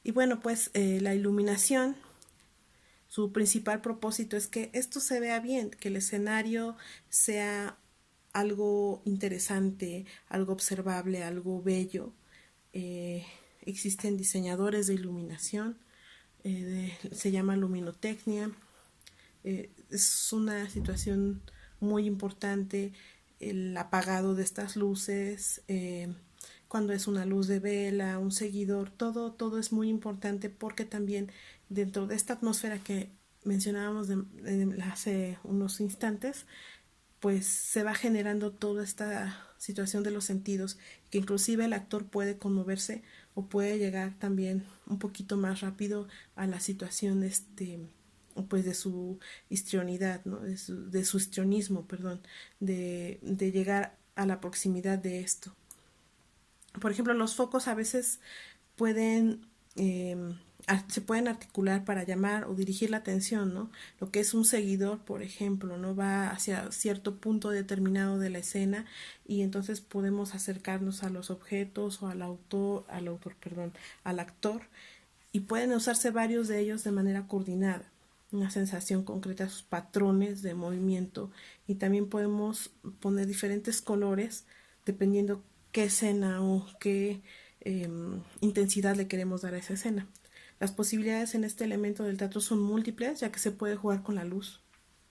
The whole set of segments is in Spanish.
Y bueno, pues la iluminación, su principal propósito es que esto se vea bien, que el escenario sea algo interesante, algo observable, algo bello. Eh, Existen diseñadores de iluminación, se llama luminotecnia. Es una situación muy importante el apagado de estas luces, cuando es una luz de vela, un seguidor, todo es muy importante porque también dentro de esta atmósfera que mencionábamos hace unos instantes, pues se va generando toda esta situación de los sentidos, que inclusive el actor puede conmoverse o puede llegar también un poquito más rápido a la situación pues de su histrionidad, ¿no? De su histrionismo, perdón, de llegar a la proximidad de esto. Por ejemplo, los focos a veces pueden se pueden articular para llamar o dirigir la atención, ¿no? Lo que es un seguidor, por ejemplo, ¿no? Va hacia cierto punto determinado de la escena y entonces podemos acercarnos a los objetos o perdón, al actor, y pueden usarse varios de ellos de manera coordinada, una sensación concreta, sus patrones de movimiento, y también podemos poner diferentes colores dependiendo qué escena o qué intensidad le queremos dar a esa escena. Las posibilidades en este elemento del teatro son múltiples, ya que se puede jugar con la luz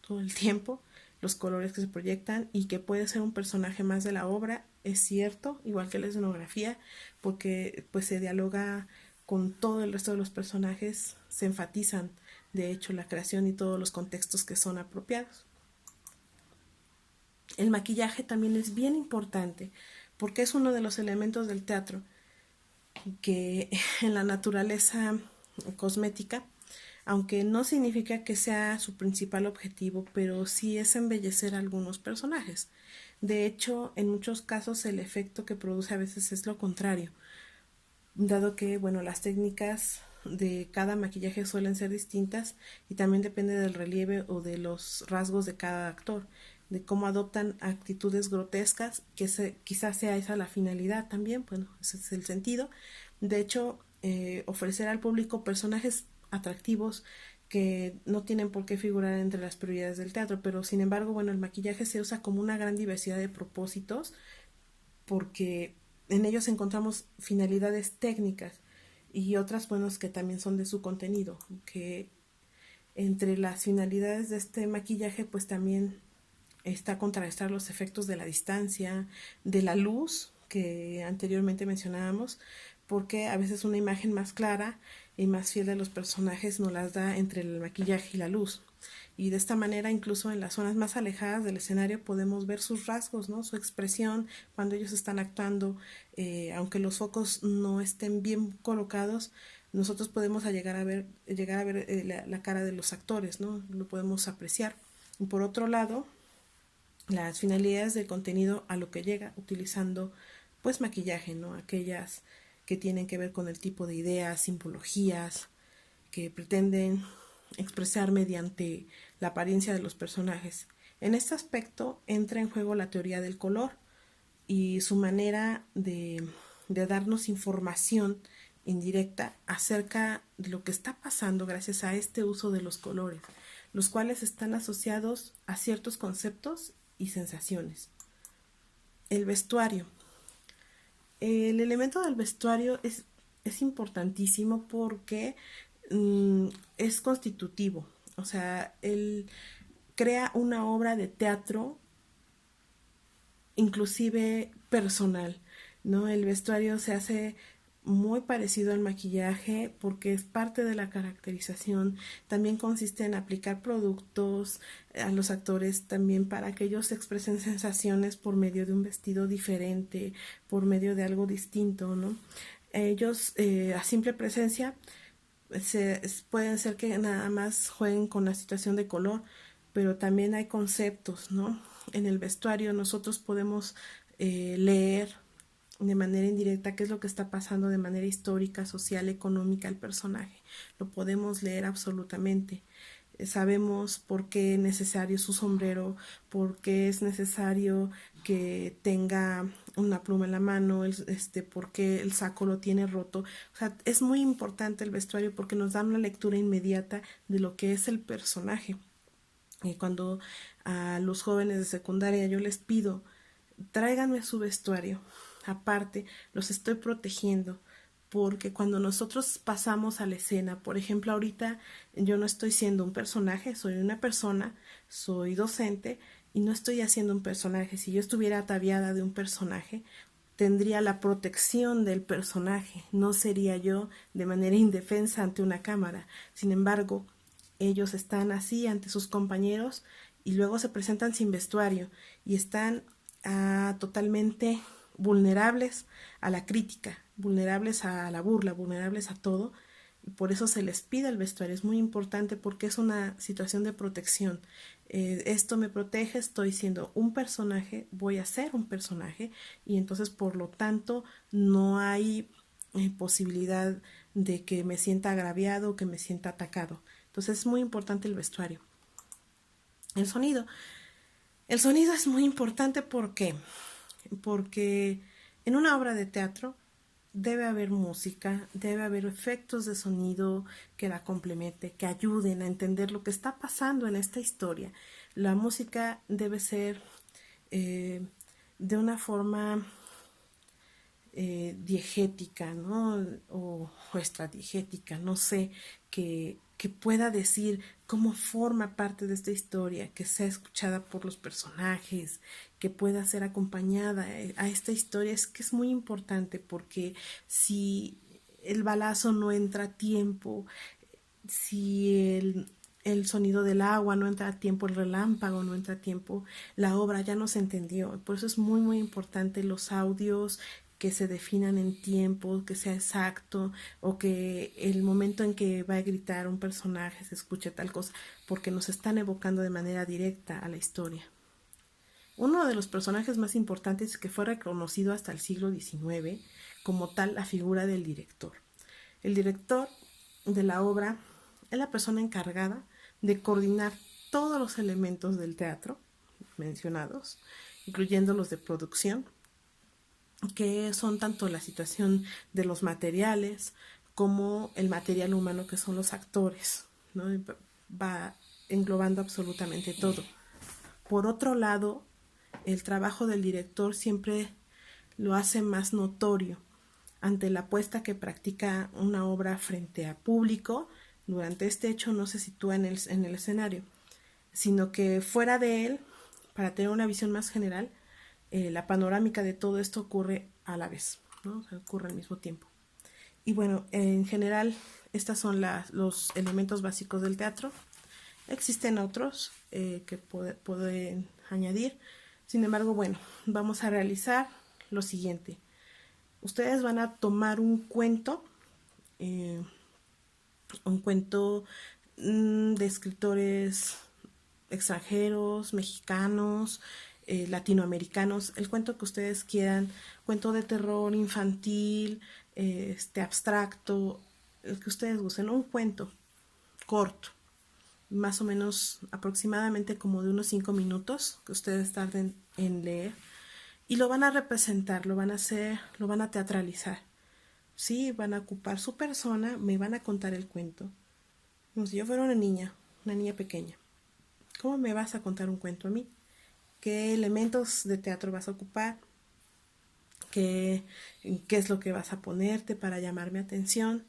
todo el tiempo, los colores que se proyectan, y que puede ser un personaje más de la obra, es cierto, igual que la escenografía, porque pues se dialoga con todo el resto de los personajes, se enfatizan de hecho la creación y todos los contextos que son apropiados. El maquillaje también es bien importante porque es uno de los elementos del teatro que en la naturaleza cosmética, aunque no significa que sea su principal objetivo, pero sí es embellecer a algunos personajes. De hecho, en muchos casos el efecto que produce a veces es lo contrario, dado que, bueno, las técnicas de cada maquillaje suelen ser distintas y también depende del relieve o de los rasgos de cada actor, de cómo adoptan actitudes grotescas, quizás sea esa la finalidad también, bueno, ese es el sentido. De hecho, ofrecer al público personajes atractivos que no tienen por qué figurar entre las prioridades del teatro, pero sin embargo, bueno, el maquillaje se usa como una gran diversidad de propósitos porque en ellos encontramos finalidades técnicas y otras, bueno, que también son de su contenido, que entre las finalidades de este maquillaje pues también está contrarrestar los efectos de la distancia, de la luz que anteriormente mencionábamos, porque a veces una imagen más clara y más fiel de los personajes nos las da entre el maquillaje y la luz. Y de esta manera, incluso en las zonas más alejadas del escenario, podemos ver sus rasgos, ¿no? Su expresión cuando ellos están actuando, aunque los focos no estén bien colocados, nosotros podemos llegar a ver la cara de los actores, ¿no? Lo podemos apreciar. Y por otro lado, las finalidades del contenido a lo que llega utilizando pues maquillaje, ¿no? Aquellas que tienen que ver con el tipo de ideas, simbologías que pretenden expresar mediante la apariencia de los personajes. En este aspecto entra en juego la teoría del color y su manera de darnos información indirecta acerca de lo que está pasando gracias a este uso de los colores, los cuales están asociados a ciertos conceptos y sensaciones. El vestuario. El elemento del vestuario es importantísimo porque es constitutivo, o sea, él crea una obra de teatro inclusive personal, ¿no? El vestuario se hace muy parecido al maquillaje porque es parte de la caracterización. También consiste en aplicar productos a los actores también para que ellos expresen sensaciones por medio de un vestido diferente, por medio de algo distinto, ¿no? Ellos a simple presencia pueden ser que nada más jueguen con la situación de color, pero también hay conceptos, ¿no? En el vestuario nosotros podemos leer de manera indirecta qué es lo que está pasando de manera histórica, social, económica el personaje. Lo podemos leer absolutamente. sabemos por qué es necesario su sombrero, por qué es necesario que tenga una pluma en la mano, por qué el saco lo tiene roto. O sea, es muy importante el vestuario porque nos da una lectura inmediata de lo que es el personaje. Y cuando a los jóvenes de secundaria yo les pido, tráiganme su vestuario, aparte, los estoy protegiendo, porque cuando nosotros pasamos a la escena, por ejemplo, ahorita yo no estoy siendo un personaje, soy una persona, soy docente y no estoy haciendo un personaje. Si yo estuviera ataviada de un personaje, tendría la protección del personaje, no sería yo de manera indefensa ante una cámara. Sin embargo, ellos están así ante sus compañeros y luego se presentan sin vestuario y están totalmente vulnerables a la crítica, vulnerables a la burla, vulnerables a todo. Y por eso se les pide el vestuario. Es muy importante porque es una situación de protección. Esto me protege, estoy siendo un personaje, voy a ser un personaje y entonces por lo tanto no hay posibilidad de que me sienta agraviado o que me sienta atacado. Entonces es muy importante el vestuario. El sonido. El sonido es muy importante porque en una obra de teatro debe haber música, debe haber efectos de sonido que la complemente, que ayuden a entender lo que está pasando en esta historia. La música debe ser de una forma diegética, ¿no? O estradigética, no sé, que pueda decir cómo forma parte de esta historia, que sea escuchada por los personajes, que pueda ser acompañada a esta historia. Es que es muy importante porque si el balazo no entra a tiempo, si el sonido del agua no entra a tiempo, el relámpago no entra a tiempo, la obra ya no se entendió. Por eso es muy, muy importante los audios que se definan en tiempo, que sea exacto, o que el momento en que va a gritar un personaje se escuche tal cosa, porque nos están evocando de manera directa a la historia. Uno de los personajes más importantes que fue reconocido hasta el siglo XIX como tal la figura del director. El director de la obra es la persona encargada de coordinar todos los elementos del teatro mencionados, incluyendo los de producción, que son tanto la situación de los materiales como el material humano, que son los actores, ¿no? Va englobando absolutamente todo. Por otro lado, el trabajo del director siempre lo hace más notorio ante la apuesta que practica una obra frente a público. Durante este hecho no se sitúa en el escenario, sino que fuera de él, para tener una visión más general, la panorámica de todo esto ocurre a la vez, ¿no? O sea, ocurre al mismo tiempo. Y bueno, en general, estos son los elementos básicos del teatro. Existen otros que pueden añadir. Sin embargo, bueno, vamos a realizar lo siguiente. Ustedes van a tomar eh, un cuento de escritores extranjeros, mexicanos, latinoamericanos, el cuento que ustedes quieran, cuento de terror infantil, abstracto, el que ustedes gusten, un cuento corto, más o menos aproximadamente como de unos 5 minutos que ustedes tarden en leer y lo van a representar, lo van a hacer, lo van a teatralizar. Sí, van a ocupar su persona, me van a contar el cuento. Como si yo fuera una niña pequeña. ¿Cómo me vas a contar un cuento a mí? ¿Qué elementos de teatro vas a ocupar? ¿Qué es lo que vas a ponerte para llamar mi atención?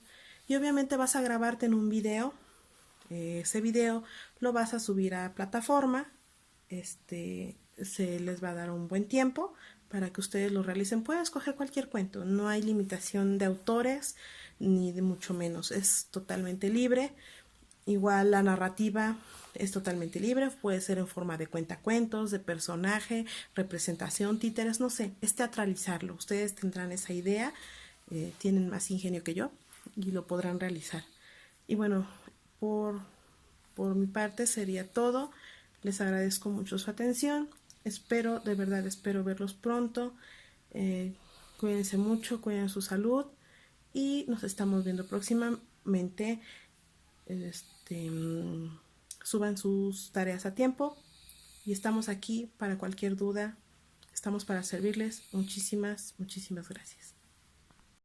Y obviamente vas a grabarte en un video. Ese video lo vas a subir a plataforma. Se les va a dar un buen tiempo para que ustedes lo realicen. Pueden escoger cualquier cuento, no hay limitación de autores ni de mucho menos, es totalmente libre. Igual la narrativa es totalmente libre, puede ser en forma de cuentacuentos, de personaje, representación, títeres, no sé, es teatralizarlo. Ustedes tendrán esa idea, tienen más ingenio que yo y lo podrán realizar. Y bueno, por, por mi parte sería todo. Les agradezco mucho su atención. Espero, de verdad, espero verlos pronto. Cuídense mucho, cuiden su salud y nos estamos viendo próximamente suban sus tareas a tiempo y estamos aquí para cualquier duda. Estamos para servirles. Muchísimas, muchísimas gracias.